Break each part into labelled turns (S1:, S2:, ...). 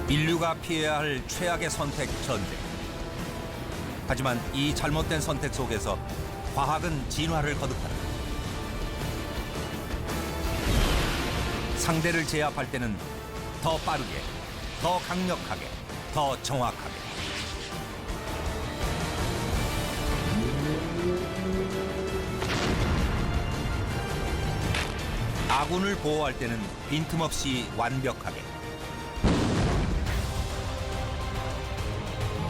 S1: 인류가 피해야 할 최악의 선택 전쟁. 하지만 이 잘못된 선택 속에서 과학은 진화를 거듭한다. 상대를 제압할 때는 더 빠르게, 더 강력하게, 더 정확하게. 아군을 보호할 때는 빈틈없이 완벽하게.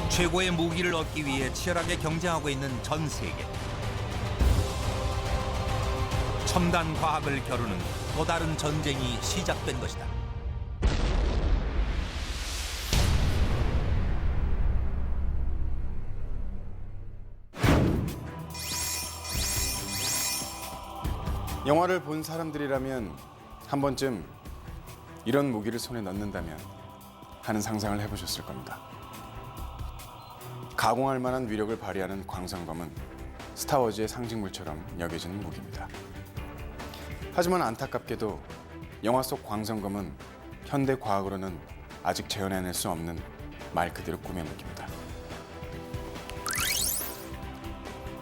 S1: 최고의 무기를 얻기 위해 치열하게 경쟁하고 있는 전 세계. 첨단 과학을 겨루는 또 다른 전쟁이 시작된 것이다.
S2: 영화를 본 사람들이라면 한 번쯤 이런 무기를 손에 넣는다면 하는 상상을 해보셨을 겁니다. 가공할 만한 위력을 발휘하는 광선검은 스타워즈의 상징물처럼 여겨지는 무기입니다. 하지만 안타깝게도 영화 속 광선검은 현대 과학으로는 아직 재현해낼 수 없는 말 그대로 꿈의 무기입니다.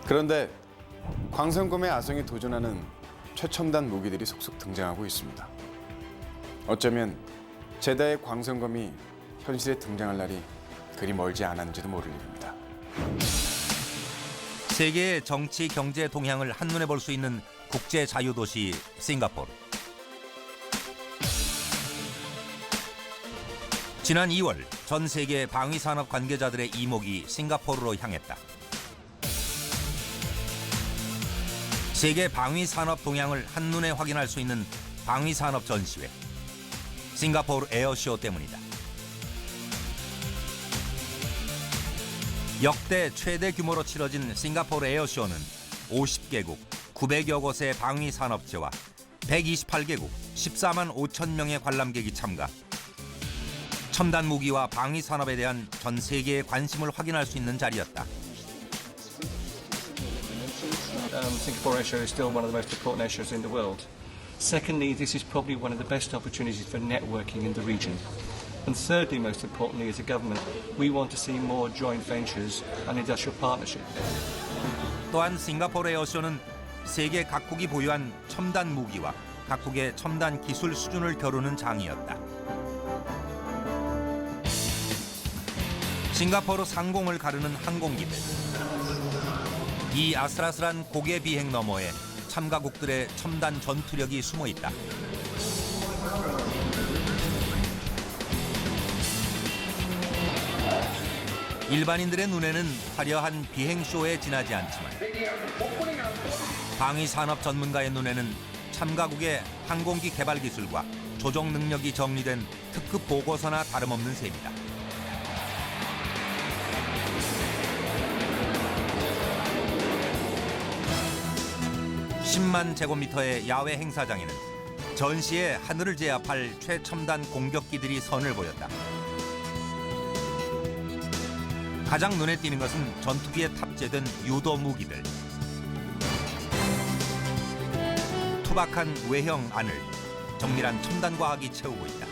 S2: 그런데 광선검의 아성에 도전하는 최첨단 무기들이 속속 등장하고 있습니다. 어쩌면 제다의 광선검이 현실에 등장할 날이 그리 멀지 않았는지도 모를 일입니다.
S1: 세계의 정치, 경제 동향을 한눈에 볼 수 있는 국제 자유도시 싱가포르. 지난 2월 전 세계 방위산업 관계자들의 이목이 싱가포르로 향했다. 세계 방위산업 동향을 한눈에 확인할 수 있는 방위산업 전시회, 싱가포르 에어쇼 때문이다. 역대 최대 규모로 치러진 싱가포르 에어쇼는 50개국 900여 곳의 방위산업체와 128개국 14만 5천 명의 관람객이 참가. 첨단 무기와 방위산업에 대한 전 세계의 관심을 확인할 수 있는 자리였다.
S3: Singapore Airshow is still one of the most important airshows in the world. Secondly, this is probably one of the best opportunities for networking in the region. And thirdly, most importantly, as a government, we want to see more joint ventures and industrial partnership.
S1: 또한 싱가포르 에어쇼는 세계 각국이 보유한 첨단 무기와 각국의 첨단 기술 수준을 겨루는 장이었다. 싱가포르 상공을 가르는 항공기들. 이 아슬아슬한 고개 비행 너머에 참가국들의 첨단 전투력이 숨어 있다. 일반인들의 눈에는 화려한 비행쇼에 지나지 않지만 방위산업 전문가의 눈에는 참가국의 항공기 개발 기술과 조종 능력이 정리된 특급 보고서나 다름없는 셈이다. 10만 제곱미터의 야외 행사장에는 전시에 하늘을 제압할 최첨단 공격기들이 선을 보였다. 가장 눈에 띄는 것은 전투기에 탑재된 유도 무기들. 투박한 외형 안을 정밀한 첨단 과학이 채우고 있다.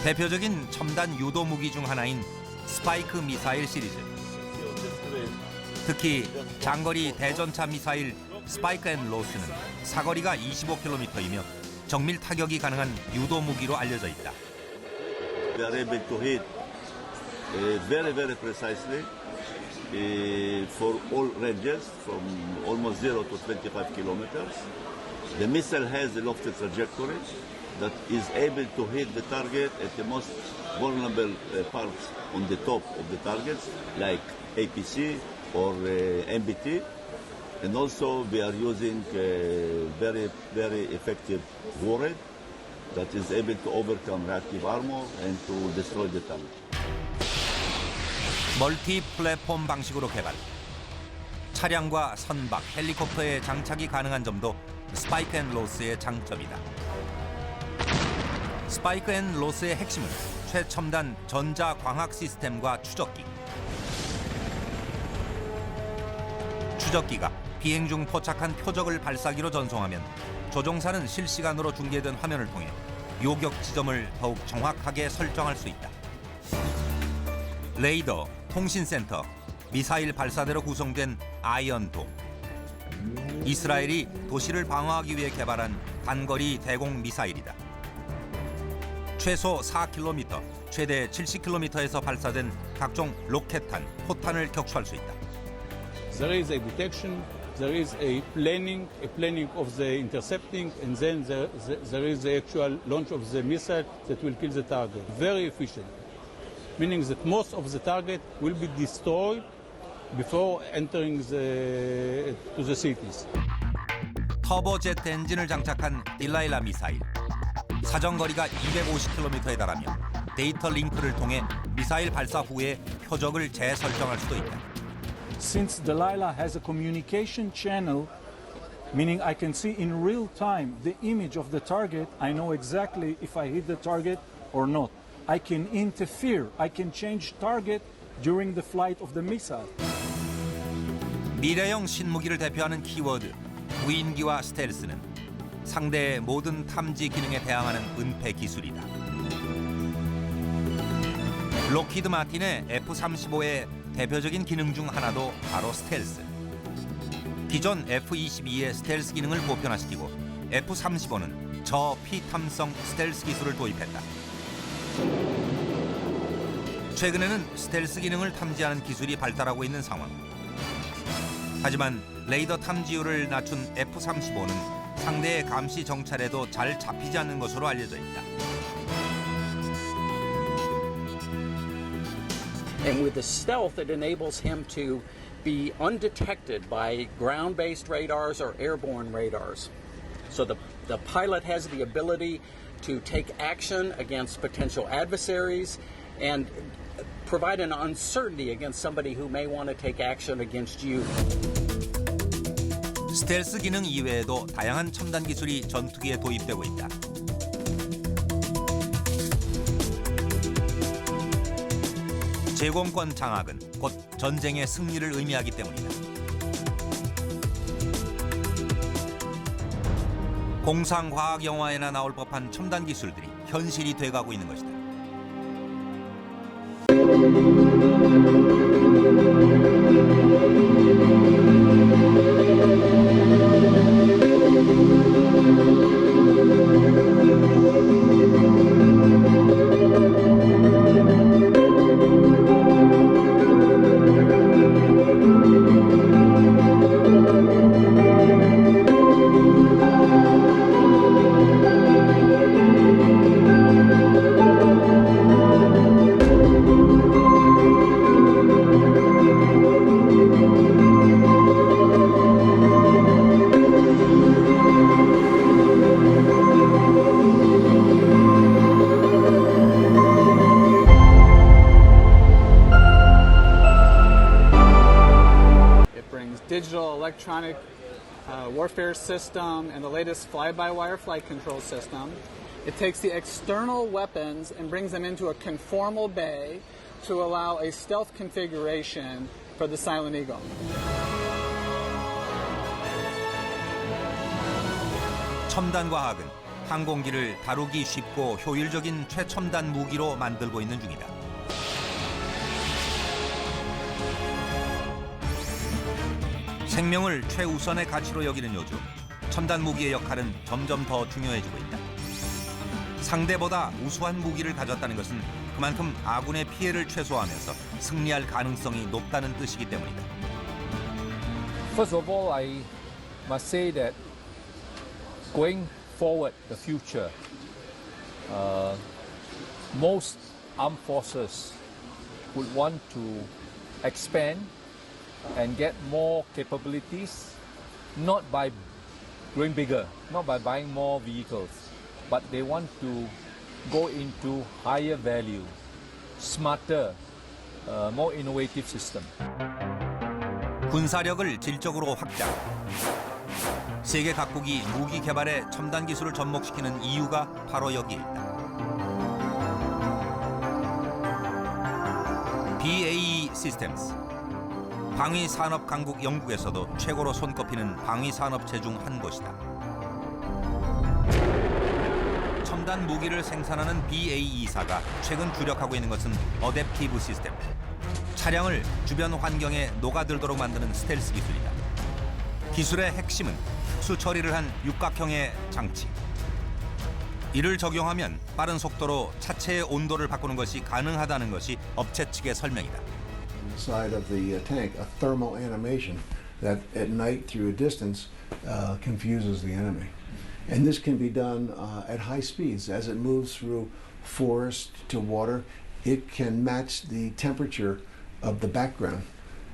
S1: 대표적인 첨단 유도 무기 중 하나인 스파이크 미사일 시리즈. 특히 장거리 대전차 미사일 스파이크 앤 로스는 사거리가 25km이며 정밀 타격이 가능한 유도 무기로 알려져 있다.
S4: They are able to hit very precisely for all ranges from almost 0 to 25 kilometers. The missile has a lofted trajectory that is able to hit the target at the most vulnerable parts on the top of the targets, like APC or MBT. And also we are using very effective warhead that is able to overcome reactive armor and to destroy the target.
S1: 멀티 플랫폼 방식으로 개발. 차량과 선박, 헬리콥터에 장착이 가능한 점도 스파이크 앤 로스의 장점이다. 스파이크 앤 로스의 핵심은 최첨단 전자광학 시스템과 추적기. 추적기가 비행 중 포착한 표적을 발사기로 전송하면 조종사는 실시간으로 중계된 화면을 통해 요격 지점을 더욱 정확하게 설정할 수 있다. 레이더, 통신센터, 미사일 발사대로 구성된 아이언돔. 이스라엘이 도시를 방어하기 위해 개발한 단거리 대공 미사일이다. 최소 4km, 최대 70km에서 발사된 각종 로켓탄, 포탄을 격추할 수 있다.
S5: There is a detection, there is a planning of the intercepting, and then there is the actual launch of the missile that will kill the target. Very efficient, meaning that most of the target will be destroyed before entering to the cities.
S1: 터보제트 엔진을 장착한 딜라일라 미사일. 사정거리가 250km에 달하며 데이터 링크를 통해 미사일 발사 후에 표적을 재설정할 수도 있다.
S6: Since Delilah has a communication channel, meaning I can see in real time the image of the target, I know exactly if I hit the target or not. I can interfere, I can change target during the flight of the missile.
S1: 미래형 신무기를 대표하는 키워드, 무인기와 스텔스는 상대의 모든 탐지 기능에 대항하는 은폐 기술이다. 록히드 마틴의 F-35의 대표적인 기능 중 하나도 바로 스텔스. 기존 F-22의 스텔스 기능을 보편화시키고 F-35는 저피탐성 스텔스 기술을 도입했다. 최근에는 스텔스 기능을 탐지하는 기술이 발달하고 있는 상황. 하지만 레이더 탐지율을 낮춘 F-35는 상대의 감시 정찰에도 잘 잡히지 않는 것으로 알려져 있다.
S7: And with the stealth, it enables him to be undetected by ground-based radars or airborne radars. So the pilot has the ability to take action against potential adversaries and provide an uncertainty against somebody who may want to take action against you.
S1: 스텔스 기능 이외에도 다양한 첨단 기술이 전투기에 도입되고 있다. 제공권 장악은 곧 전쟁의 승리를 의미하기 때문이다. 공상과학 영화에나 나올 법한 첨단 기술들이 현실이 돼가고 있는 것이다.
S8: Digital electronic warfare system and the latest fly-by-wire flight control system. It takes the external weapons and brings them into a conformal bay to allow a stealth configuration for the Silent Eagle.
S1: 첨단 과학은 항공기를 다루기 쉽고 효율적인 최첨단 무기로 만들고 있는 중이다. 생명을 최우선의 가치로 여기는 요즘, 첨단 무기의 역할은 점점 더 중요해지고 있다. 상대보다 우수한 무기를 가졌다는 것은 그만큼 아군의 피해를 최소화하면서 승리할 가능성이 높다는 뜻이기 때문이다.
S9: First of all, I must say that going forward, the future, most armed forces would want to expand and get more capabilities, not by growing bigger, not by buying more vehicles, but they want to go into higher value, smarter, more innovative system.
S1: 군사력을 질적으로 확장. 세계 각국이 무기 개발에 첨단 기술을 접목시키는 이유가 바로 여기에 있다. BAE 시스템스. 방위 산업 강국 영국에서도 최고로 손꼽히는 방위 산업체 중 한 곳이다. 첨단 무기를 생산하는 BAE사가 최근 주력하고 있는 것은 어댑티브 시스템. 차량을 주변 환경에 녹아들도록 만드는 스텔스 기술이다. 기술의 핵심은 특수 처리를 한 육각형의 장치. 이를 적용하면 빠른 속도로 차체의 온도를 바꾸는 것이 가능하다는 것이 업체 측의 설명이다.
S10: Side of the tank, a thermal animation that at night through a distance confuses the enemy. And this can be done at high speeds. As it moves through forest to water, it can match the temperature of the background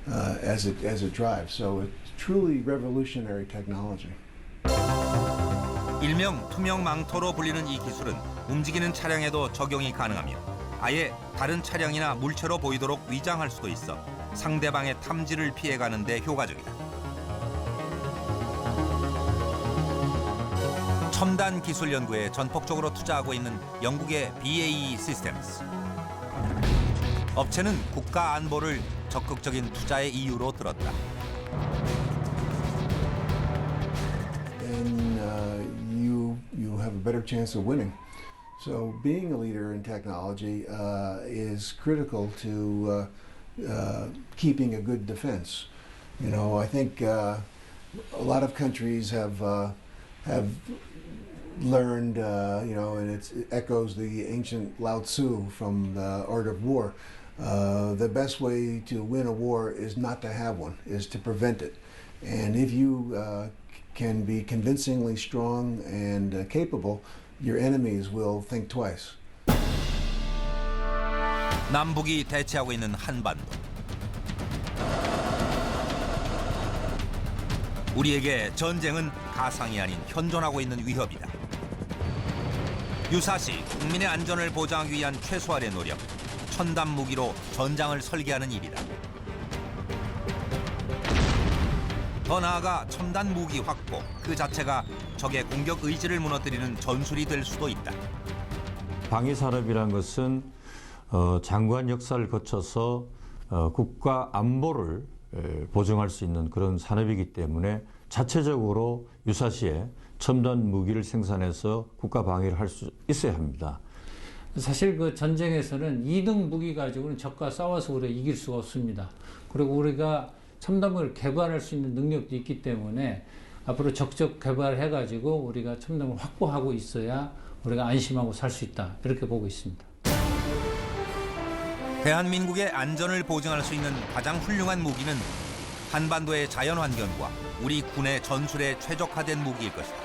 S10: as it drives. So it's truly revolutionary technology.
S1: 일명 투명 망토로 불리는 이 기술은 움직이는 차량에도 적용이 가능하며 아예 다른 차량이나 물체로 보이도록 위장할 수도 있어 상대방의 탐지를 피해가는 데 효과적이다. 첨단 기술 연구에 전폭적으로 투자하고 있는 영국의 BAE 시스템스. 업체는 국가 안보를 적극적인 투자의 이유로 들었다.
S10: And you have a better chance of winning. So being a leader in technology is critical to keeping a good defense. You know, I think a lot of countries have learned, and it echoes the ancient Lao Tzu from the Art of War. The best way to win a war is not to have one, is to prevent it. And if you can be convincingly strong and capable, your enemies will think twice.
S1: 남북이 대치하고 있는 한반도. 우리에게 전쟁은 가상이 아닌 현존하고 있는 위협이다. 유사시 국민의 안전을 보장하기 위한 최소한의 노력, 첨단 무기로 전장을 설계하는 일이다. 더 나아가 첨단 무기 확보 그 자체가 적의 공격 의지를 무너뜨리는 전술이 될 수도 있다.
S11: 방위 산업이란 것은 장구한 역사를 거쳐서 국가 안보를 보증할 수 있는 그런 산업이기 때문에 자체적으로 유사시에 첨단 무기를 생산해서 국가 방위를 할 수 있어야 합니다.
S12: 사실 그 전쟁에서는 2등 무기 가지고는 적과 싸워서 우리가 이길 수가 없습니다. 그리고 우리가 첨단무기를 개발할 수 있는 능력도 있기 때문에 앞으로 적극 개발해가지고 우리가 첨단을 확보하고 있어야 우리가 안심하고 살 수 있다. 이렇게 보고 있습니다.
S1: 대한민국의 안전을 보증할 수 있는 가장 훌륭한 무기는 한반도의 자연환경과 우리 군의 전술에 최적화된 무기일 것이다.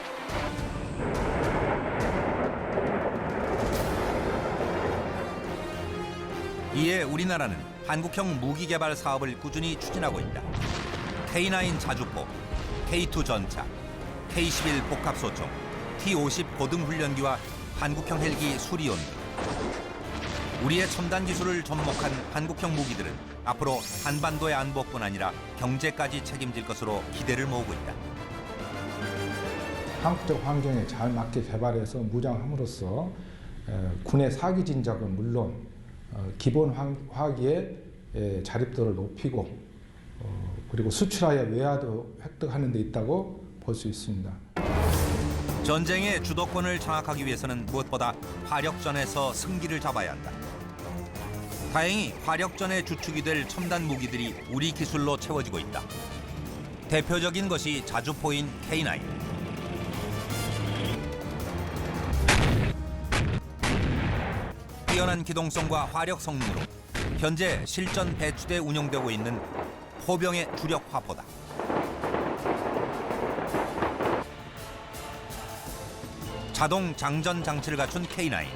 S1: 이에 우리나라는 한국형 무기 개발 사업을 꾸준히 추진하고 있다. K9 자주포, K2 전차, K11 복합소총, T50 고등훈련기와 한국형 헬기 수리온 등 우리의 첨단 기술을 접목한 한국형 무기들은 앞으로 한반도의 안보뿐 아니라 경제까지 책임질 것으로 기대를 모으고 있다.
S13: 한국적 환경에 잘 맞게 개발해서 무장함으로써 군의 사기 진작은 물론 기본 화기의 자립도를 높이고 그리고 수출하여 외화도 획득하는 데 있다고 볼 수 있습니다.
S1: 전쟁의 주도권을 장악하기 위해서는 무엇보다 화력전에서 승기를 잡아야 한다. 다행히 화력전의 주축이 될 첨단 무기들이 우리 기술로 채워지고 있다. 대표적인 것이 자주포인 K9. 뛰어난 기동성과 화력 성능으로 현재 실전 배추대 운용되고 있는 포병의 주력 화포다. 자동 장전 장치를 갖춘 K9.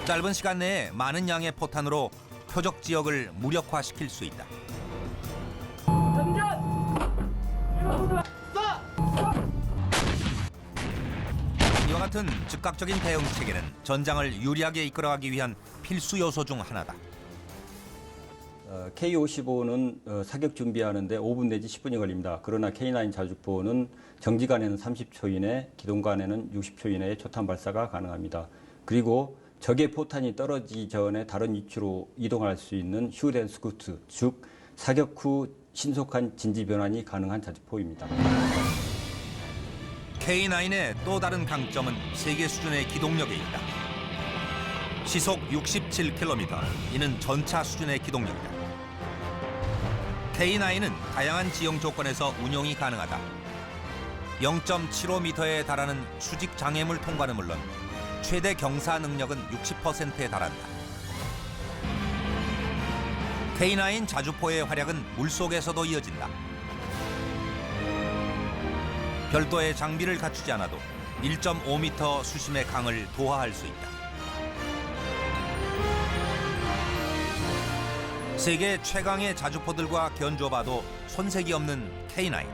S1: 짧은 시간 내에 많은 양의 포탄으로 표적 지역을 무력화시킬 수 있다. 이와 같은 즉각적인 대응 체계는 전장을 유리하게 이끌어가기 위한 필수 요소 중 하나다.
S14: K55는 사격 준비하는데 5분 내지 10분이 걸립니다. 그러나 K9 자주포는 정지간에는 30초 이내, 기동간에는 60초 이내에 초탄 발사가 가능합니다. 그리고 적의 포탄이 떨어지기 전에 다른 위치로 이동할 수 있는 슈덴 스쿠트, 즉 사격 후 신속한 진지 변환이 가능한 자주포입니다.
S1: K9의 또 다른 강점은 세계 수준의 기동력에 있다. 시속 67km, 이는 전차 수준의 기동력이다. K9은 다양한 지형 조건에서 운용이 가능하다. 0.75m에 달하는 수직 장애물 통과는 물론 최대 경사 능력은 60%에 달한다. K9 자주포의 활약은 물속에서도 이어진다. 별도의 장비를 갖추지 않아도 1.5m 수심의 강을 도하할 수 있다. 세계 최강의 자주포들과 견줘봐도 손색이 없는 K9.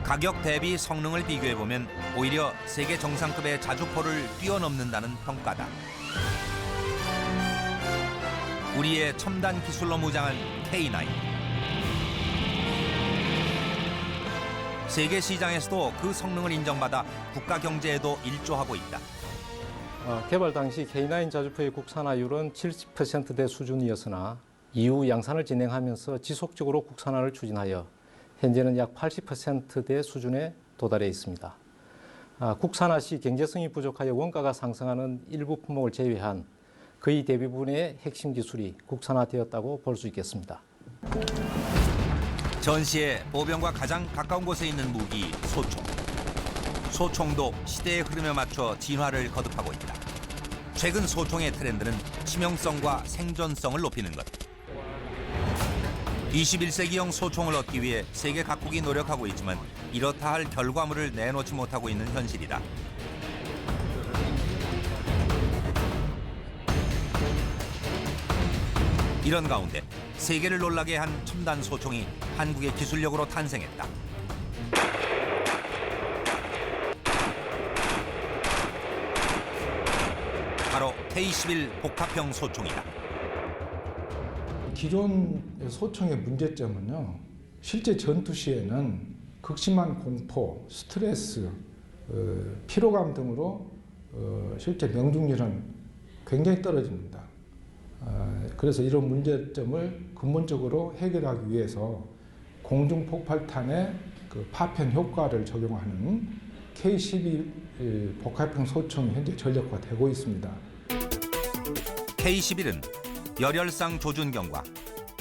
S1: 가격 대비 성능을 비교해보면 오히려 세계 정상급의 자주포를 뛰어넘는다는 평가다. 우리의 첨단 기술로 무장한 K9. 세계 시장에서도 그 성능을 인정받아 국가 경제에도 일조하고 있다.
S15: 개발 당시 K9 자주포의 국산화율은 70%대 수준이었으나 이후 양산을 진행하면서 지속적으로 국산화를 추진하여 현재는 약 80%대 수준에 도달해 있습니다. 국산화 시 경제성이 부족하여 원가가 상승하는 일부 품목을 제외한 거의 대부분의 핵심 기술이 국산화되었다고 볼 수 있겠습니다.
S1: 전시의 보병과 가장 가까운 곳에 있는 무기 소총. 소총도 시대의 흐름에 맞춰 진화를 거듭하고 있다. 최근 소총의 트렌드는 치명성과 생존성을 높이는 것. 21세기형 소총을 얻기 위해 세계 각국이 노력하고 있지만 이렇다 할 결과물을 내놓지 못하고 있는 현실이다. 이런 가운데 세계를 놀라게 한 첨단 소총이 한국의 기술력으로 탄생했다. 바로 K11 복합형 소총이다.
S13: 기존 소총의 문제점은요, 실제 전투 시에는 극심한 공포, 스트레스, 피로감 등으로 실제 명중률은 굉장히 떨어집니다. 그래서 이런 문제점을 근본적으로 해결하기 위해서 공중폭발탄의 그 파편 효과를 적용하는 K11 복합형 소총이 현재 전력화되고 있습니다.
S1: K11은 열혈상 조준경과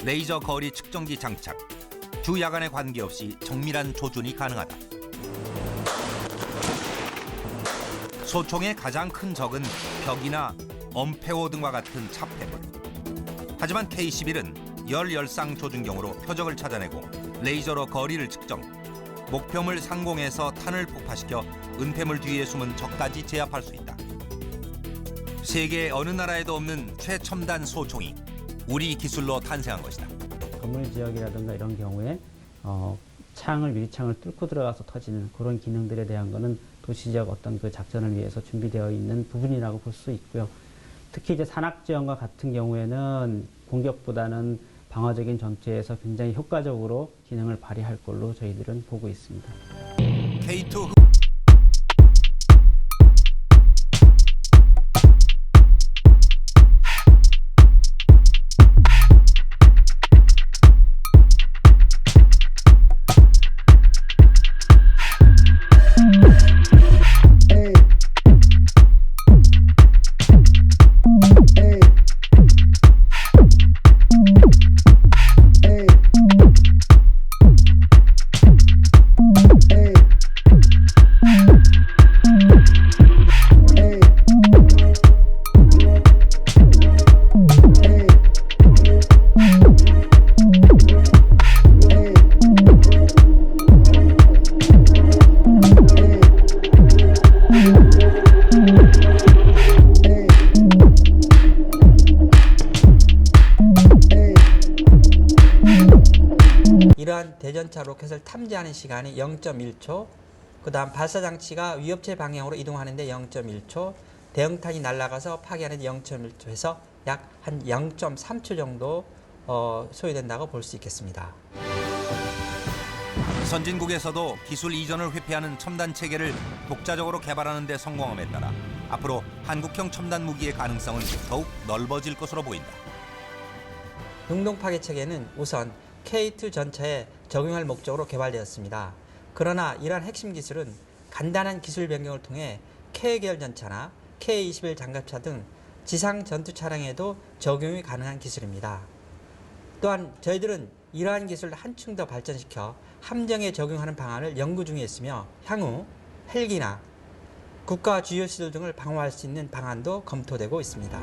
S1: 레이저 거리 측정기 장착, 주 야간에 관계없이 정밀한 조준이 가능하다. 소총의 가장 큰 적은 벽이나 엄폐호 등과 같은 차폐물. 하지만 K11은 열혈상 조준경으로 표적을 찾아내고 레이저로 거리를 측정, 목표물 상공에서 탄을 폭파시켜 은폐물 뒤에 숨은 적까지 제압할 수 있다. 세계 어느 나라에도 없는 최첨단 소총이 우리 기술로 탄생한 것이다.
S16: 건물 지역이라든가 이런 경우에 유리창을 뚫고 들어가서 터지는 그런 기능들에 대한 거는 도시 지역 어떤 그 작전을 위해서 준비되어 있는 부분이라고 볼 수 있고요. 특히 이제 산악 지형과 같은 경우에는 공격보다는 방어적인 전투에서 굉장히 효과적으로 기능을 발휘할 걸로 저희들은 보고 있습니다.
S1: K2
S17: 이러한 대전차 로켓을 탐지하는 시간이 0.1초, 그 다음 발사장치가 위협체 방향으로 이동하는데 0.1초, 대형탄이 날아가서 파괴하는데 0.1초 해서 약 한 0.3초 정도 소요된다고 볼 수 있겠습니다.
S1: 선진국에서도 기술 이전을 회피하는 첨단 체계를 독자적으로 개발하는 데 성공함에 따라 앞으로 한국형 첨단 무기의 가능성은 더욱 넓어질 것으로 보인다.
S17: 능동 파괴 체계는 우선 K2 전차에 적용할 목적으로 개발되었습니다. 그러나 이러한 핵심 기술은 간단한 기술 변경을 통해 K계열 전차나 K-21 장갑차 등 지상 전투 차량에도 적용이 가능한 기술입니다. 또한 저희들은 이러한 기술을 한층 더 발전시켜 함정에 적용하는 방안을 연구 중에 있으며 향후 헬기나 국가 주요 시설 등을 방어할 수 있는 방안도 검토되고 있습니다.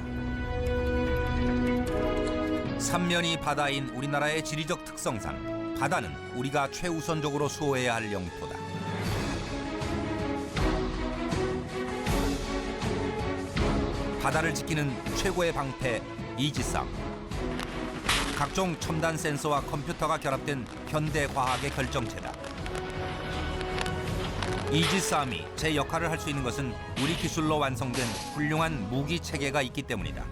S1: 삼면이 바다인 우리나라의 지리적 특성상 바다는 우리가 최우선적으로 수호해야 할 영토다. 바다를 지키는 최고의 방패 이지스함. 각종 첨단 센서와 컴퓨터가 결합된 현대 과학의 결정체다. 이지스함이 제 역할을 할 수 있는 것은 우리 기술로 완성된 훌륭한 무기 체계가 있기 때문이다.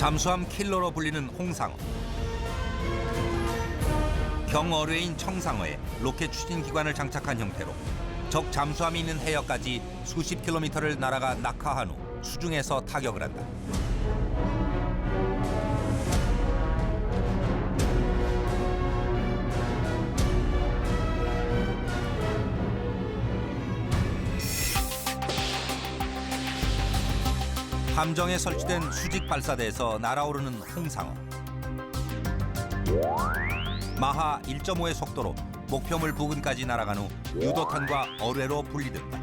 S1: 잠수함 킬러로 불리는 홍상어. 경어뢰인 청상어에 로켓 추진 기관을 장착한 형태로 적 잠수함이 있는 해역까지 수십 킬로미터를 날아가 낙하한 후 수중에서 타격을 한다. 함정에 설치된 수직 발사대에서 날아오르는 홍상어. 마하 1.5의 속도로 목표물 부근까지 날아간 후 유도탄과 어뢰로 분리된다.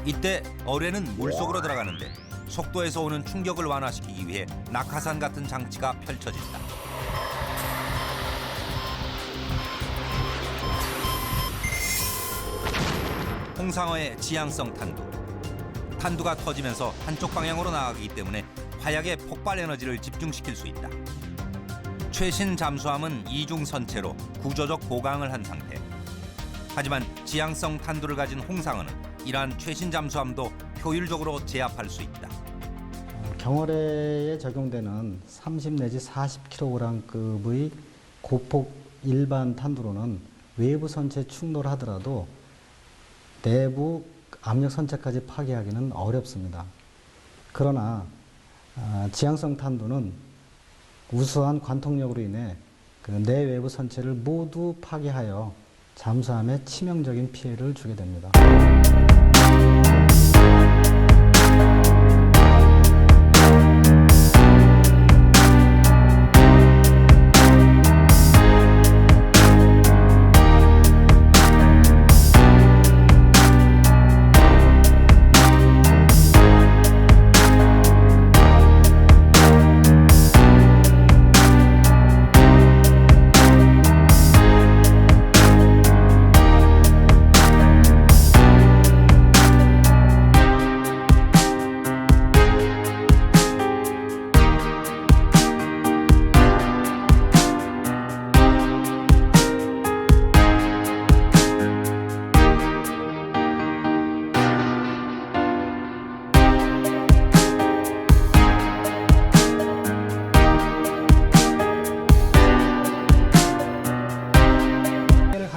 S1: 이때 어뢰는 물속으로 들어가는데 속도에서 오는 충격을 완화시키기 위해 낙하산 같은 장치가 펼쳐진다. 홍상어의 지향성 탄두. 탄두가 터지면서 한쪽 방향으로 나가기 때문에 화약의 폭발 에너지를 집중시킬 수 있다. 최신 잠수함은 이중 선체로 구조적 보강을 한 상태. 하지만 지향성 탄두를 가진 홍상어는 이러한 최신 잠수함도 효율적으로 제압할 수 있다.
S16: 경어뢰에 적용되는 30 내지 40kg급의 고폭 일반 탄두로는 외부 선체에 충돌하더라도 내부 압력 선체까지 파괴하기는 어렵습니다. 그러나 지향성 탄두는 우수한 관통력으로 인해 그 내외부 선체를 모두 파괴하여 잠수함에 치명적인 피해를 주게 됩니다.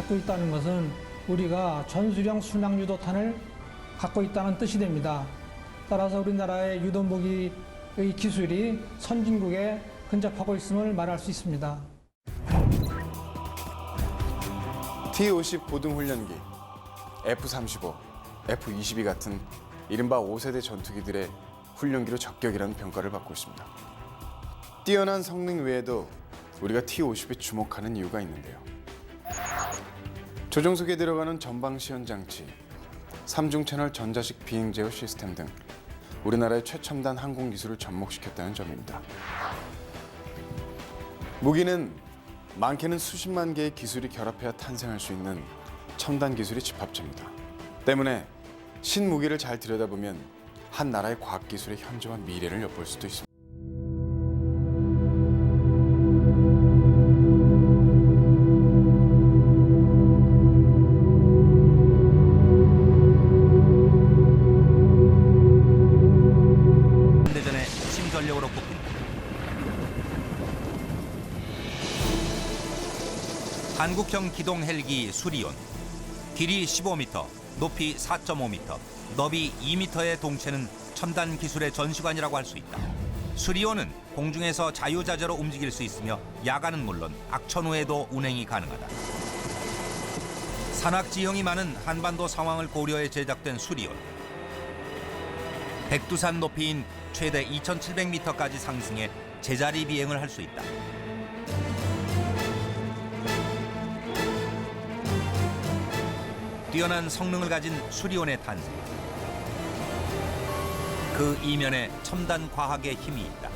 S18: 갖고 있다는 것은 우리가 전술형 순항 유도탄을 갖고 있다는 뜻이 됩니다. 따라서 우리나라의 유도무기의 기술이 선진국에 근접하고 있음을 말할 수 있습니다.
S2: T-50 보등훈련기, F-35, F-22 같은 이른바 5세대 전투기들의 훈련기로 적격이라는 평가를 받고 있습니다. 뛰어난 성능 외에도 우리가 T-50에 주목하는 이유가 있는데요. 조종석에 들어가는 전방 시연 장치, 3중 채널 전자식 비행 제어 시스템 등 우리나라의 최첨단 항공 기술을 접목시켰다는 점입니다. 무기는 많게는 수십만 개의 기술이 결합해야 탄생할 수 있는 첨단 기술의 집합체입니다. 때문에 신무기를 잘 들여다보면 한 나라의 과학 기술의 현재와 미래를 엿볼 수도 있습니다.
S1: 한국형 기동 헬기 수리온. 길이 15m, 높이 4.5m, 너비 2m의 동체는 첨단 기술의 전시관이라고 할 수 있다. 수리온은 공중에서 자유자재로 움직일 수 있으며 야간은 물론 악천 후에도 운행이 가능하다. 산악 지형이 많은 한반도 상황을 고려해 제작된 수리온. 백두산 높이인 최대 2,700m까지 상승해 제자리 비행을 할 수 있다. 뛰어난 성능을 가진 수리온의 탄생. 그 이면에 첨단 과학의 힘이 있다.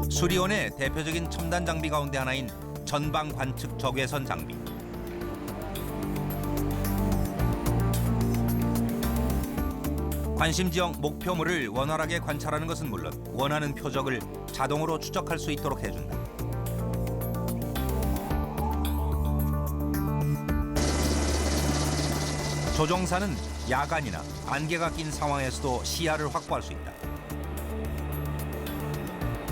S1: 수리온의 대표적인 첨단 장비 가운데 하나인 전방 관측 적외선 장비. 관심 지역 목표물을 원활하게 관찰하는 것은 물론 원하는 표적을 자동으로 추적할 수 있도록 해준다. 조종사는 야간이나 안개가 낀 상황에서도 시야를 확보할 수 있다.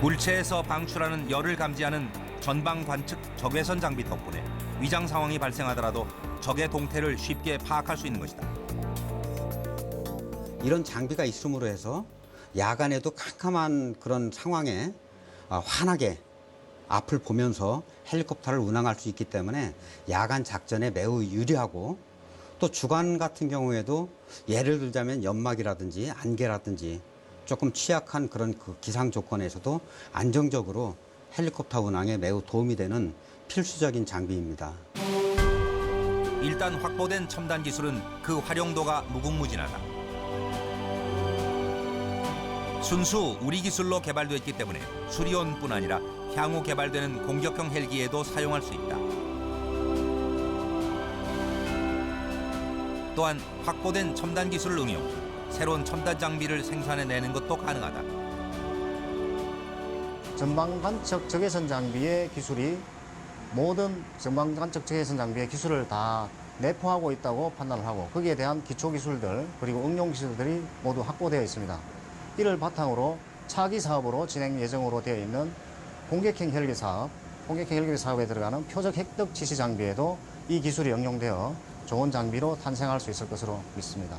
S1: 물체에서 방출하는 열을 감지하는 전방 관측 적외선 장비 덕분에 위장 상황이 발생하더라도 적의 동태를 쉽게 파악할 수 있는 것이다.
S19: 이런 장비가 있음으로 해서 야간에도 캄캄한 그런 상황에 환하게 앞을 보면서 헬리콥터를 운항할 수 있기 때문에 야간 작전에 매우 유리하고, 또 주간 같은 경우에도 예를 들자면 연막이라든지 안개라든지 조금 취약한 그런 그 기상 조건에서도 안정적으로 헬리콥터 운항에 매우 도움이 되는 필수적인 장비입니다.
S1: 일단 확보된 첨단 기술은 그 활용도가 무궁무진하다. 순수 우리 기술로 개발됐기 때문에 수리온뿐 아니라 향후 개발되는 공격형 헬기에도 사용할 수 있다. 또한 확보된 첨단 기술을 응용, 새로운 첨단 장비를 생산해내는 것도 가능하다.
S20: 전방관측 적외선 장비의 기술이 모든 전방관측 적외선 장비의 기술을 다 내포하고 있다고 판단을 하고, 거기에 대한 기초 기술들 그리고 응용 기술들이 모두 확보되어 있습니다. 이를 바탕으로 차기 사업으로 진행 예정으로 되어 있는 공격형 헬기 사업, 공격형 헬기 사업에 들어가는 표적 획득 지시 장비에도 이 기술이 응용되어 좋은 장비로 탄생할 수 있을 것으로 믿습니다.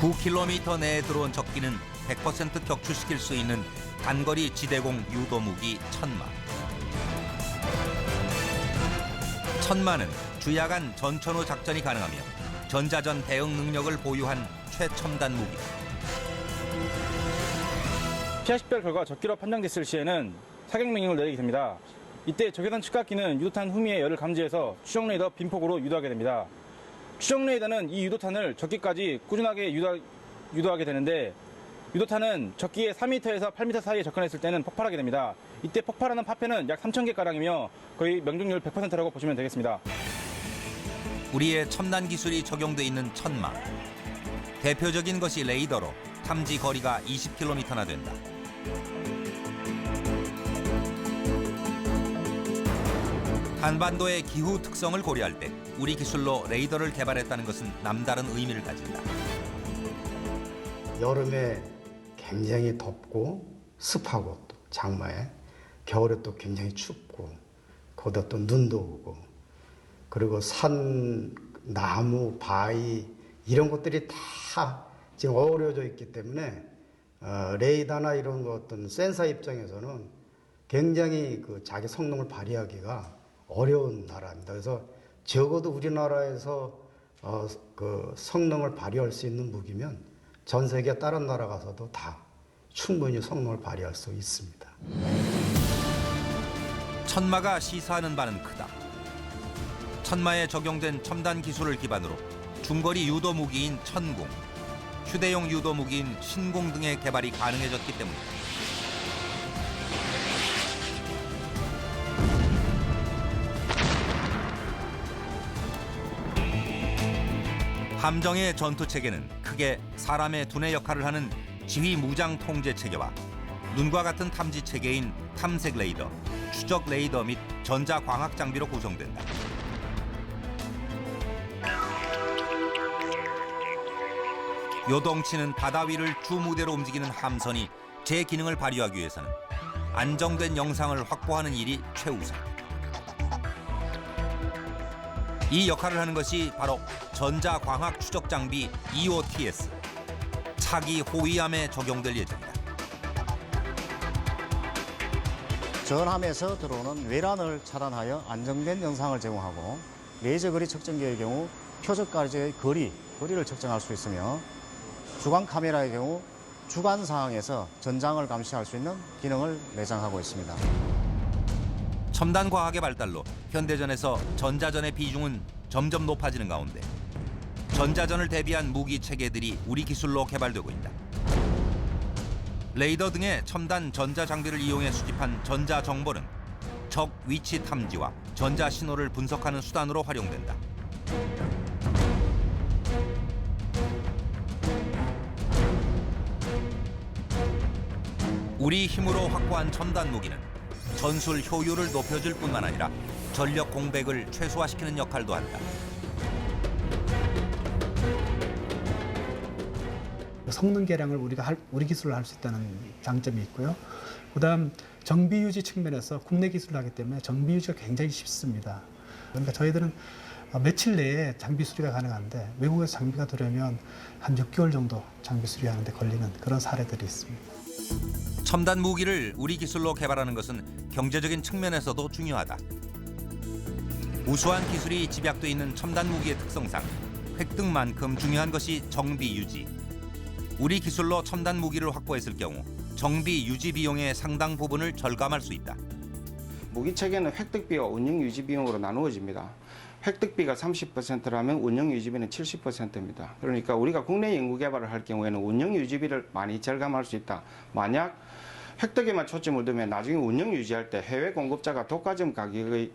S1: 9km 내에 들어온 적기는 100% 격추시킬 수 있는 단거리 지대공 유도무기 천마. 천마는 주야간 전천후 작전이 가능하며 전자전 대응 능력을 보유한 최첨단 무기다.
S21: 피하식별 결과 적기로 판정됐을 시에는 사격 명령을 내리게 됩니다. 이때 적외선 측각기는 유도탄 후미의 열을 감지해서 추적 레이더 빈폭으로 유도하게 됩니다. 추적 레이더는 이 유도탄을 적기까지 꾸준하게 유도하게 되는데, 유도탄은 적기에 4m에서 8m 사이에 접근했을 때는 폭발하게 됩니다. 이때 폭발하는 파편은 약 3,000개가량이며 거의 명중률 100%라고 보시면 되겠습니다.
S1: 우리의 첨단 기술이 적용돼 있는 천마. 대표적인 것이 레이더로 탐지 거리가 20km나 된다. 한반도의 기후 특성을 고려할 때 우리 기술로 레이더를 개발했다는 것은 남다른 의미를 가진다.
S22: 여름에 굉장히 덥고 습하고, 또 장마에 겨울에 또 굉장히 춥고, 거기다 또 눈도 오고, 그리고 산, 나무, 바위 이런 것들이 다 지금 어우러져 있기 때문에 레이더나 이런 거 어떤 센서 입장에서는 굉장히 그 자기 성능을 발휘하기가 어려운 나라입니다. 그래서 적어도 우리나라에서 그 성능을 발휘할 수 있는 무기면 전 세계 다른 나라 가서도 다 충분히 성능을 발휘할 수 있습니다.
S1: 천마가 시사하는 바는 크다. 천마에 적용된 첨단 기술을 기반으로 중거리 유도 무기인 천궁, 휴대용 유도 무기인 신궁 등의 개발이 가능해졌기 때문이다. 함정의 전투 체계는 크게 사람의 두뇌 역할을 하는 지휘 무장 통제 체계와 눈과 같은 탐지 체계인 탐색 레이더, 추적 레이더 및 전자 광학 장비로 구성된다. 요동치는 바다 위를 주 무대로 움직이는 함선이 제 기능을 발휘하기 위해서는 안정된 영상을 확보하는 일이 최우선. 이 역할을 하는 것이 바로 전자광학 추적 장비 EOTS, 차기 호위함에 적용될 예정이다.
S20: 전함에서 들어오는 외란을 차단하여 안정된 영상을 제공하고 레이저 거리 측정기의 경우 표적까지의 거리를 측정할 수 있으며 주간 카메라의 경우 주간 상황에서 전장을 감시할 수 있는 기능을 내장하고 있습니다.
S1: 첨단 과학의 발달로 현대전에서 전자전의 비중은 점점 높아지는 가운데 전자전을 대비한 무기 체계들이 우리 기술로 개발되고 있다. 레이더 등의 첨단 전자 장비를 이용해 수집한 전자 정보는 적 위치 탐지와 전자 신호를 분석하는 수단으로 활용된다. 우리 힘으로 확보한 첨단 무기는 전술 효율을 높여줄 뿐만 아니라 전력 공백을 최소화시키는 역할도 한다.
S3: 성능 개량을 우리 기술로 할 수 있다는 장점이 있고요. 그다음 정비 유지 측면에서 국내 기술을 하기 때문에 정비 유지가 굉장히 쉽습니다. 그러니까 저희들은 며칠 내에 장비 수리가 가능한데 외국에서 장비가 들어오면 한 6개월 정도 장비 수리하는 데 걸리는 그런 사례들이 있습니다.
S1: 첨단 무기를 우리 기술로 개발하는 것은 경제적인 측면에서도 중요하다. 우수한 기술이 집약돼 있는 첨단 무기의 특성상 획득만큼 중요한 것이 정비 유지. 우리 기술로 첨단 무기를 확보했을 경우 정비 유지 비용의 상당 부분을 절감할 수 있다.
S4: 무기 체계는 획득비와 운영 유지 비용으로 나누어집니다. 획득비가 30%라면 운영 유지비는 70%입니다. 그러니까 우리가 국내 연구 개발을 할 경우에는 운영 유지비를 많이 절감할 수 있다. 만약 획득에만 초점을 두면 나중에 운영 유지할 때 해외 공급자가 독과점 가격의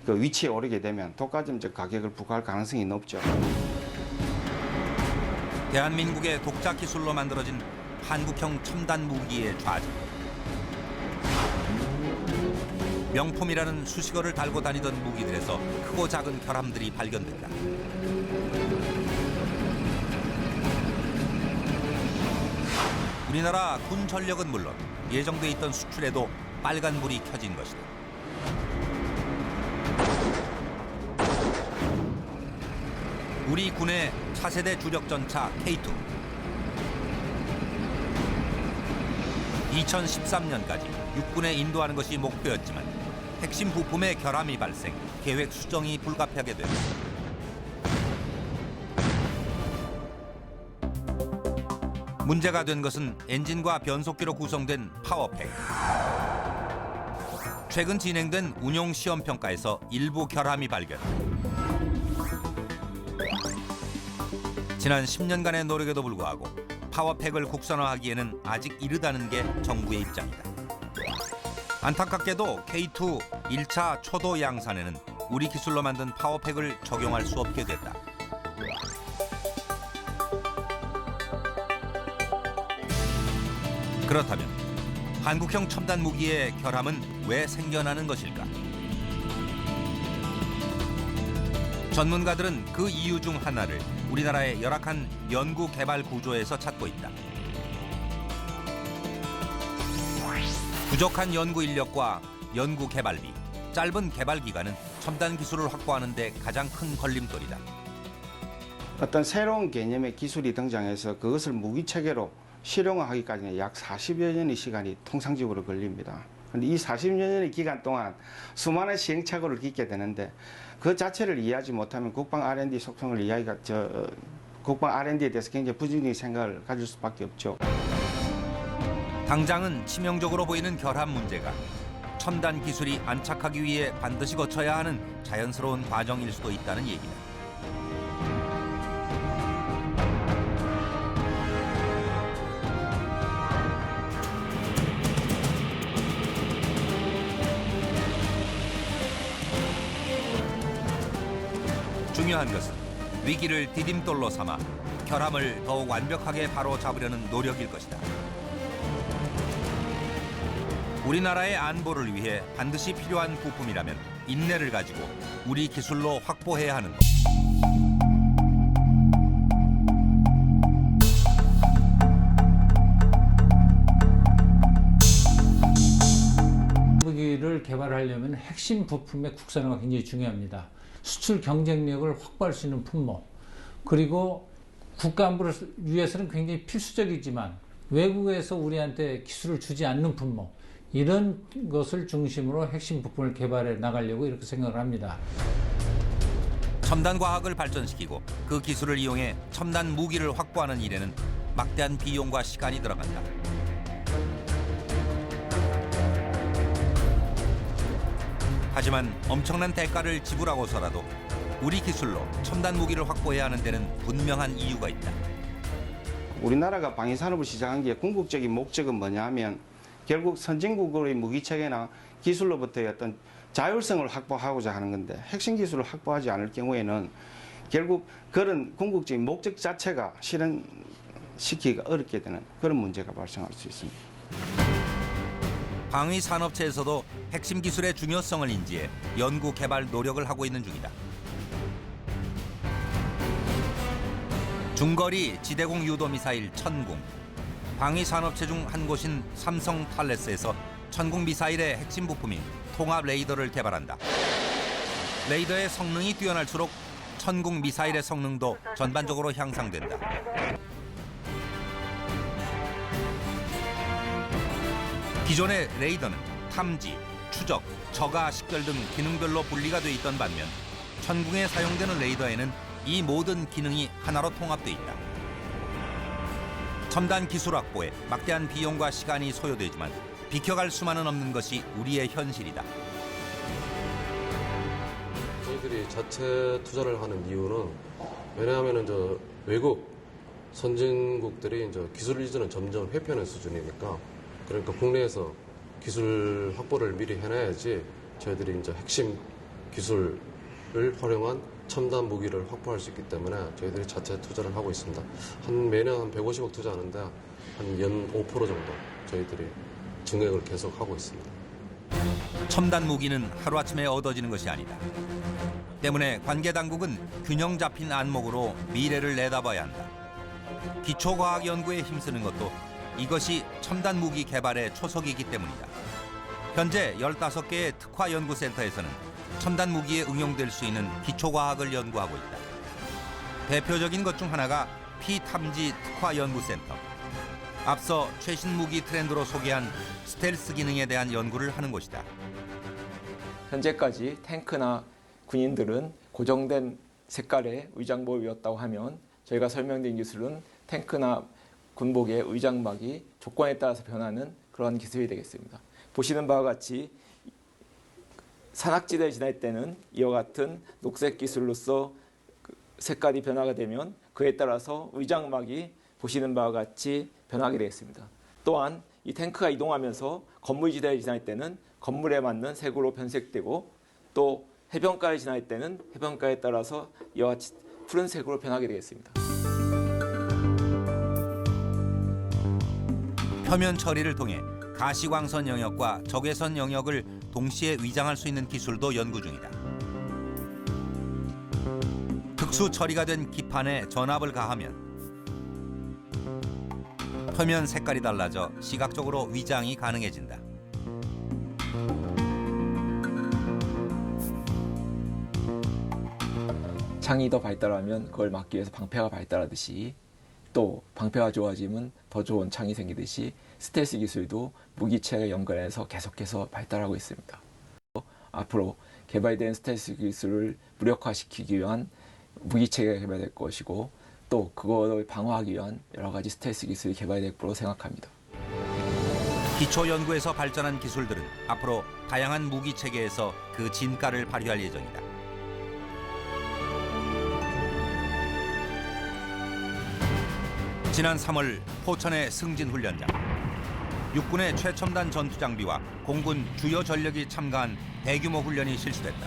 S4: 그 위치에 오르게 되면 독과점적 가격을 부과할 가능성이 높죠.
S1: 대한민국의 독자 기술로 만들어진 한국형 첨단 무기의 좌절. 명품이라는 수식어를 달고 다니던 무기들에서 크고 작은 결함들이 발견된다. 우리나라 군 전력은 물론 예정돼 있던 수출에도 빨간불이 켜진 것이다. 우리 군의 차세대 주력 전차 K2. 2013년까지 육군에 인도하는 것이 목표였지만 핵심 부품의 결함이 발생, 계획 수정이 불가피하게 됐다. 문제가 된 것은 엔진과 변속기로 구성된 파워팩. 최근 진행된 운용 시험 평가에서 일부 결함이 발견. 지난 10년간의 노력에도 불구하고 파워팩을 국산화하기에는 아직 이르다는 게 정부의 입장이다. 안타깝게도 K2 1차 초도 양산에는 우리 기술로 만든 파워팩을 적용할 수 없게 됐다. 그렇다면 한국형 첨단 무기의 결함은 왜 생겨나는 것일까? 전문가들은 그 이유 중 하나를 우리나라의 열악한 연구 개발 구조에서 찾고 있다. 부족한 연구 인력과 연구 개발비, 짧은 개발 기간은 첨단 기술을 확보하는 데 가장 큰 걸림돌이다.
S4: 어떤 새로운 개념의 기술이 등장해서 그것을 무기 체계로 실용화하기까지는 약 40여 년의 시간이 통상적으로 걸립니다. 그런데 이 40여 년의 기간 동안 수많은 시행착오를 겪게 되는데 그 자체를 이해하지 못하면 국방 R&D 속성을 국방 R&D에 대해서 굉장히 부정적인 생각을 가질 수밖에 없죠.
S1: 당장은 치명적으로 보이는 결함 문제가 첨단 기술이 안착하기 위해 반드시 거쳐야 하는 자연스러운 과정일 수도 있다는 얘기다. 중요한 것은 위기를 디딤돌로 삼아 결함을 더욱 완벽하게 바로잡으려는 노력일 것이다. 우리나라의 안보를 위해 반드시 필요한 부품이라면 인내를 가지고 우리 기술로 확보해야 하는 것.
S12: 무기를 개발하려면 핵심 부품의 국산화가 굉장히 중요합니다. 수출 경쟁력을 확보할 수 있는 품목, 그리고 국가 안보를 위해서는 굉장히 필수적이지만 외국에서 우리한테 기술을 주지 않는 분모, 이런 것을 중심으로 핵심 부품을 개발해 나가려고 이렇게 생각을 합니다.
S1: 첨단 과학을 발전시키고 그 기술을 이용해 첨단 무기를 확보하는 일에는 막대한 비용과 시간이 들어간다. 하지만 엄청난 대가를 지불하고서라도 우리 기술로 첨단 무기를 확보해야 하는 데는 분명한 이유가 있다.
S4: 우리나라가 방위산업을 시작한 게 궁극적인 목적은 뭐냐 하면 결국 선진국의 무기체계나 기술로부터의 어떤 자율성을 확보하고자 하는 건데, 핵심 기술을 확보하지 않을 경우에는 결국 그런 궁극적인 목적 자체가 실현시키기가 어렵게 되는 그런 문제가 발생할 수 있습니다.
S1: 방위 산업체에서도 핵심 기술의 중요성을 인지해 연구 개발 노력을 하고 있는 중이다. 중거리 지대공 유도 미사일 천궁. 방위 산업체 중 한 곳인 삼성 탈레스에서 천궁 미사일의 핵심 부품인 통합 레이더를 개발한다. 레이더의 성능이 뛰어날수록 천궁 미사일의 성능도 전반적으로 향상된다. 기존의 레이더는 탐지, 추적, 저가, 식별 등 기능별로 분리가 돼 있던 반면 천궁에 사용되는 레이더에는 이 모든 기능이 하나로 통합돼 있다. 첨단 기술 확보에 막대한 비용과 시간이 소요되지만 비켜갈 수만은 없는 것이 우리의 현실이다.
S5: 저희들이 자체 투자를 하는 이유는, 왜냐하면 외국 선진국들이 기술 이전은 점점 회피하는 수준이니까, 그러니까 국내에서 기술 확보를 미리 해놔야지 저희들이 핵심 기술을 활용한 첨단 무기를 확보할 수 있기 때문에 저희들이 자체 투자를 하고 있습니다. 매년 한 150억 투자하는데 한 연 5% 정도 저희들이 증액을 계속 하고 있습니다.
S1: 첨단 무기는 하루아침에 얻어지는 것이 아니다. 때문에 관계 당국은 균형 잡힌 안목으로 미래를 내다봐야 한다. 기초과학 연구에 힘쓰는 것도 이것이 첨단 무기 개발의 초석이기 때문이다. 현재 15개의 특화 연구센터에서는 첨단 무기에 응용될 수 있는 기초과학을 연구하고 있다. 대표적인 것 중 하나가 피탐지 특화 연구센터. 앞서 최신 무기 트렌드로 소개한 스텔스 기능에 대한 연구를 하는 곳이다.
S6: 현재까지 탱크나 군인들은 고정된 색깔의 의장복이었다고 하면, 저희가 설명드린 기술은 탱크나 군복의 의장막이 조건에 따라서 변하는 그런 기술이 되겠습니다. 보시는 바와 같이 산악지대에 지날 때는 이와 같은 녹색 기술로서 색깔이 변화가 되면 그에 따라서 의장막이 보시는 바와 같이 변하게 되겠습니다. 또한 이 탱크가 이동하면서 건물지대에 지날 때는 건물에 맞는 색으로 변색되고, 또 해변가에 지날 때는 해변가에 따라서 이와 같이 푸른색으로 변하게 되겠습니다.
S1: 표면 처리를 통해 가시광선 영역과 적외선 영역을 동시에 위장할 수 있는 기술도 연구 중이다. 특수 처리가 된 기판에 전압을 가하면 표면 색깔이 달라져 시각적으로 위장이 가능해진다.
S6: 창이 더 발달하면 그걸 막기 위해서 방패가 발달하듯이, 또 방패가 좋아지면 더 좋은 창이 생기듯이 스텔스 기술도 무기체에 연관해서 계속해서 발달하고 있습니다. 앞으로 개발된 스텔스 기술을 무력화시키기 위한 무기체계가 개발될 것이고, 또 그거를 방어하기 위한 여러 가지 스텔스 기술이 개발될 거로 생각합니다.
S1: 기초 연구에서 발전한 기술들은 앞으로 다양한 무기 체계에서 그 진가를 발휘할 예정이다. 지난 3월 포천의 승진 훈련장. 육군의 최첨단 전투 장비와 공군 주요 전력이 참가한 대규모 훈련이 실시됐다.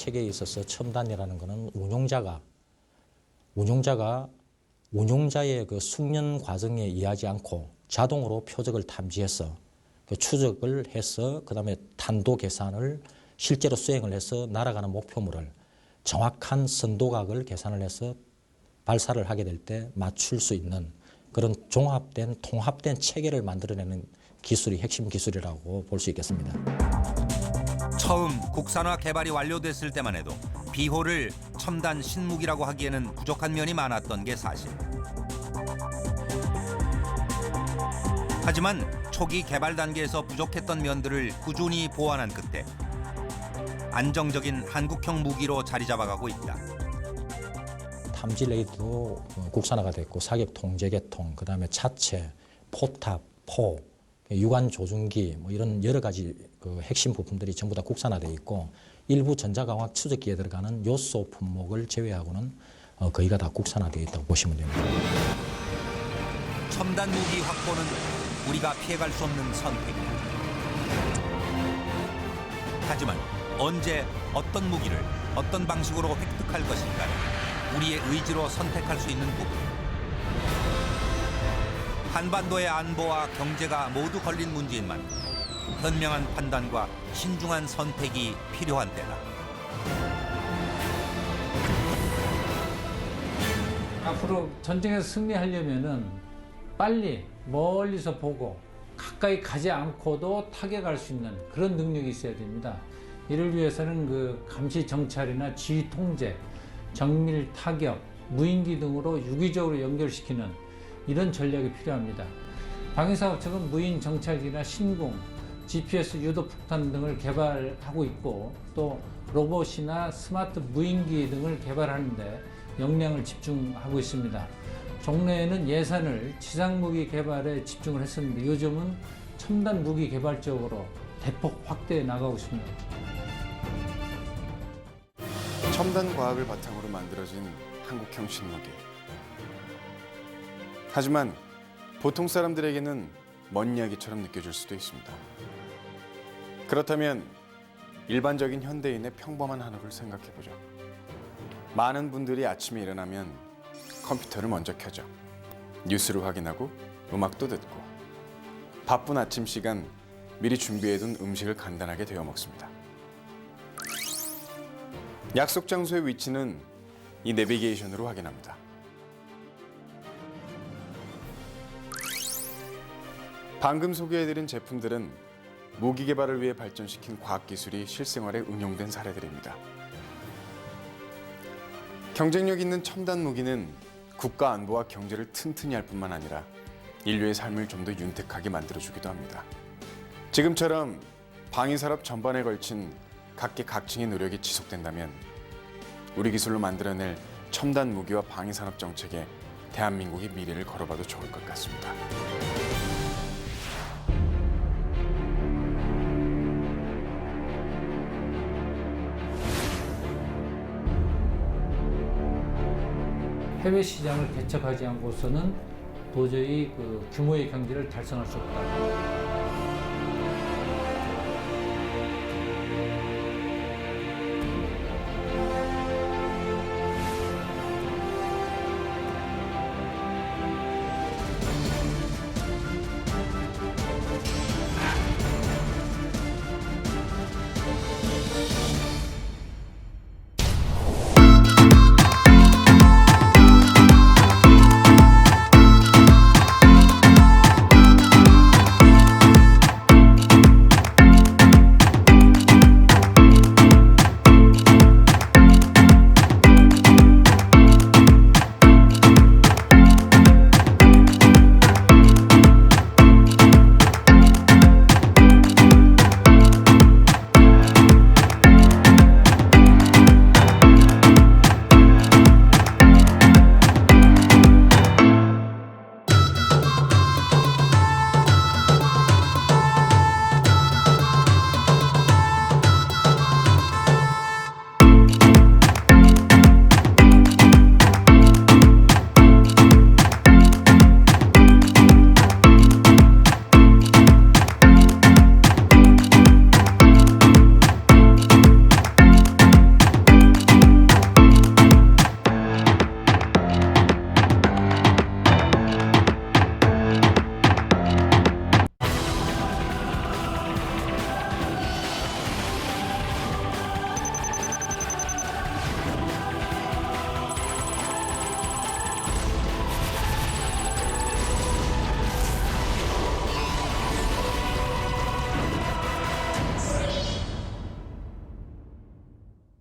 S7: 체계에 있어서 첨단이라는 것은 운용자의 그 숙련 과정에 의하지 않고 자동으로 표적을 탐지해서 그 추적을 해서 그다음에 탄도 계산을 실제로 수행을 해서 날아가는 목표물을 정확한 선도각을 계산을 해서 발사를 하게 될 때 맞출 수 있는 그런 종합된 통합된 체계를 만들어내는 기술이 핵심 기술이라고 볼 수 있겠습니다.
S1: 처음 국산화 개발이 완료됐을 때만 해도 비호를 첨단 신무기라고 하기에는 부족한 면이 많았던 게 사실. 하지만 초기 개발 단계에서 부족했던 면들을 꾸준히 보완한 끝에 안정적인 한국형 무기로 자리 잡아가고 있다.
S7: 탐지 레이더도 국산화가 됐고 사격 통제 계통, 그다음에 차체, 포탑, 포, 유관 조준기 뭐 이런 여러 가지 그 핵심 부품들이 전부 다 국산화되어 있고 일부 전자광학 추적기에 들어가는 요소 품목을 제외하고는 거의가 다 국산화되어 있다고 보시면 됩니다.
S1: 첨단 무기 확보는 우리가 피해갈 수 없는 선택이다. 하지만 언제 어떤 무기를 어떤 방식으로 획득할 것인가를 우리의 의지로 선택할 수 있는 부분. 한반도의 안보와 경제가 모두 걸린 문제인 만큼 현명한 판단과 신중한 선택이 필요한 때다.
S12: 앞으로 전쟁에서 승리하려면은 빨리 멀리서 보고 가까이 가지 않고도 타격할 수 있는 그런 능력이 있어야 됩니다. 이를 위해서는 그 감시 정찰이나 지휘 통제, 정밀 타격, 무인기 등으로 유기적으로 연결시키는 이런 전략이 필요합니다. 방위사업 측은 무인 정찰기나 신궁, GPS 유도 폭탄 등을 개발하고 있고 또 로봇이나 스마트 무인기 등을 개발하는데 역량을 집중하고 있습니다. 종래에는 예산을 지상무기 개발에 집중을 했었는데 요즘은 첨단 무기 개발 쪽으로 대폭 확대해 나가고 있습니다.
S2: 첨단 과학을 바탕으로 만들어진 한국형 신무기. 하지만 보통 사람들에게는 먼 이야기처럼 느껴질 수도 있습니다. 그렇다면 일반적인 현대인의 평범한 하루를 생각해보죠. 많은 분들이 아침에 일어나면 컴퓨터를 먼저 켜죠. 뉴스를 확인하고 음악도 듣고 바쁜 아침 시간 미리 준비해둔 음식을 간단하게 데워 먹습니다. 약속 장소의 위치는 이 내비게이션으로 확인합니다. 방금 소개해드린 제품들은 무기 개발을 위해 발전시킨 과학기술이 실생활에 응용된 사례들입니다. 경쟁력 있는 첨단 무기는 국가 안보와 경제를 튼튼히 할 뿐만 아니라 인류의 삶을 좀 더 윤택하게 만들어주기도 합니다. 지금처럼 방위산업 전반에 걸친 각계각층의 노력이 지속된다면 우리 기술로 만들어낼 첨단 무기와 방위산업 정책에 대한민국의 미래를 걸어봐도 좋을 것 같습니다.
S12: 해외 시장을 개척하지 않고서는 도저히 그 규모의 경제를 달성할 수 없다.